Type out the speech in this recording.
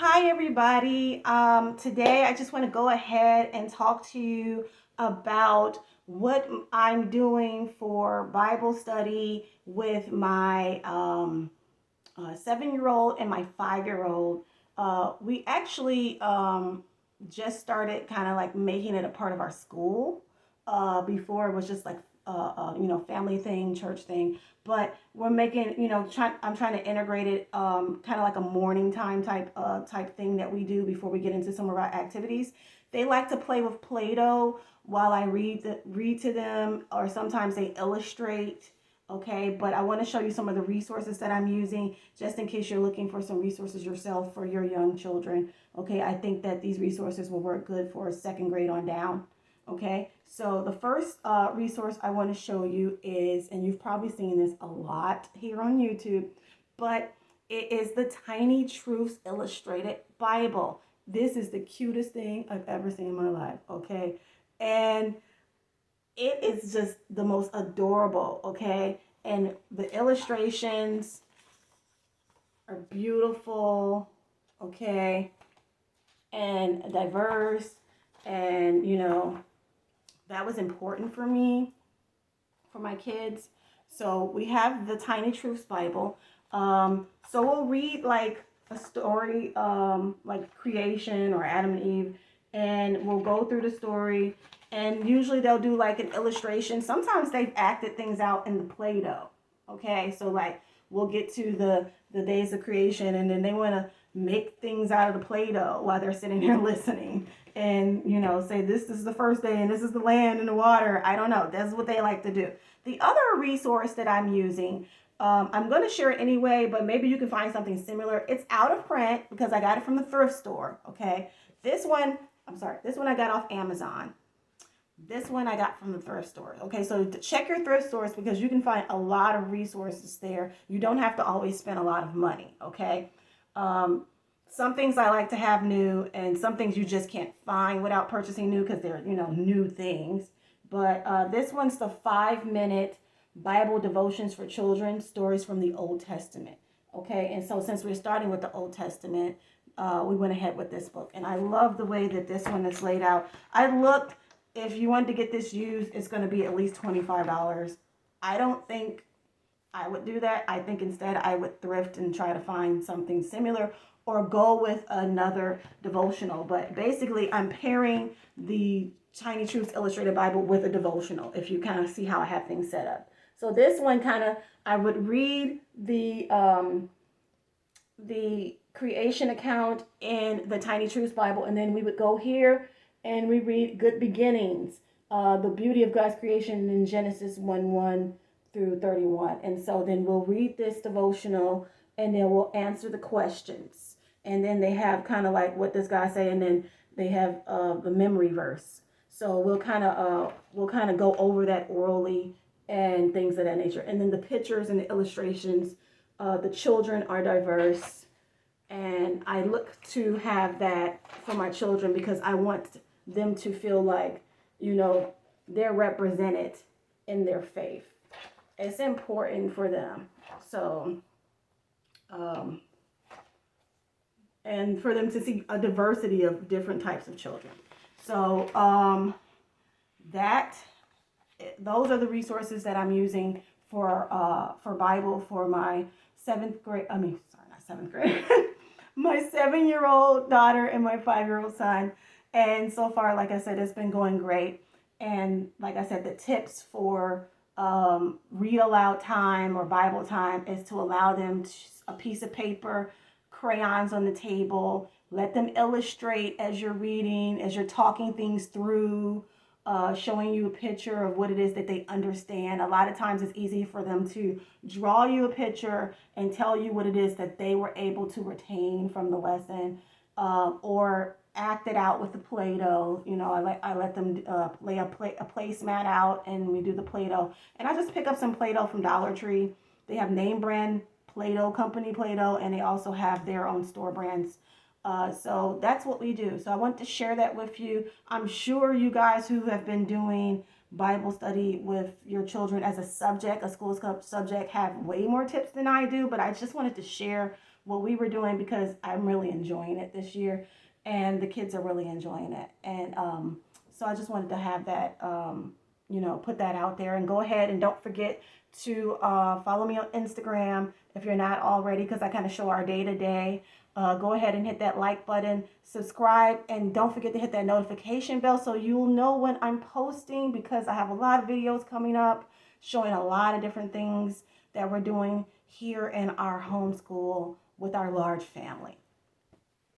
Hi, everybody. Today, I just want to go ahead and talk to you about what I'm doing for Bible study with my 7-year-old and my 5-year-old. We actually just started kind of like making it a part of our school. Before it was just like family thing, church thing. But we're making, I'm trying to integrate it, kind of like a morning time type thing that we do before we get into some of our activities. They like to play with Play-Doh while I read to them, or sometimes they illustrate. Okay, but I want to show you some of the resources that I'm using just in case you're looking for some resources yourself for your young children. Okay, I think that these resources will work good for second grade on down. Okay, so the first resource I want to show you is, and you've probably seen this a lot here on YouTube, but it is the Tiny Truths Illustrated Bible. This is the cutest thing I've ever seen in my life. Okay, and it is just the most adorable. Okay, and the illustrations are beautiful. Okay, and diverse, and that was important for me, for my kids. So we have the Tiny Truths Bible. So we'll read like a story, like creation or Adam and Eve, and we'll go through the story. And usually they'll do like an illustration. Sometimes they've acted things out in the Play-Doh. Okay, so like we'll get to the days of creation, and then they want to make things out of the Play-Doh while they're sitting there listening, and say this is the first day and this is the land and the water. I don't know. That's what they like to do. The other resource that I'm using, I'm going to share it anyway, but maybe you can find something similar. It's out of print because I got it from the thrift store. Okay, this one, this one I got off Amazon. This one I got from the thrift store. Okay, so check your thrift stores because you can find a lot of resources there. You don't have to always spend a lot of money. Okay. Um, some things I like to have new, and some things you just can't find without purchasing new because they're new things. But this one's the 5-minute Bible devotions for children, stories from the Old Testament. Okay, and so since we're starting with the Old Testament, we went ahead with this book, and I love the way that this one is laid out. I looked. If you want to get this used, it's going to be at least $25. I don't think I would do that. I think instead I would thrift and try to find something similar or go with another devotional. But basically, I'm pairing the Tiny Truths Illustrated Bible with a devotional, if you kind of see how I have things set up. So this one kind of, I would read the creation account in the Tiny Truths Bible, and then we would go here and we read Good Beginnings, the beauty of God's creation in Genesis 1:1 through 31. And so then we'll read this devotional, and then we'll answer the questions. And then they have kind of like, what does God say? And then they have the memory verse. So we'll kind of go over that orally and things of that nature. And then the pictures and the illustrations, the children are diverse, and I look to have that for my children because I want them to feel like they're represented in their faith. It's important for them. So and for them to see a diversity of different types of children. So that those are the resources that I'm using for Bible for my 7th grade. Not 7th grade. My 7-year-old daughter and my 5-year-old son. And so far, like I said, it's been going great. And like I said, the tips for read aloud time or Bible time is to allow them a piece of paper, crayons on the table, let them illustrate as you're reading, as you're talking things through, showing you a picture of what it is that they understand. A lot of times it's easy for them to draw you a picture and tell you what it is that they were able to retain from the lesson, or act it out with the Play-Doh. I let them lay a placemat out, and we do the Play-Doh. And I just pick up some Play-Doh from Dollar Tree. They have name brand Play-Doh, company Play-Doh, and they also have their own store brands. So that's what we do. So I want to share that with you. I'm sure you guys who have been doing Bible study with your children as a subject, a school subject, have way more tips than I do, but I just wanted to share what we were doing because I'm really enjoying it this year, and the kids are really enjoying it. And so I just wanted to have that, put that out there. And go ahead and don't forget to follow me on Instagram if you're not already, because I kind of show our day to day. Go ahead and hit that like button, subscribe, and don't forget to hit that notification bell so you'll know when I'm posting, because I have a lot of videos coming up showing a lot of different things that we're doing here in our homeschool with our large family.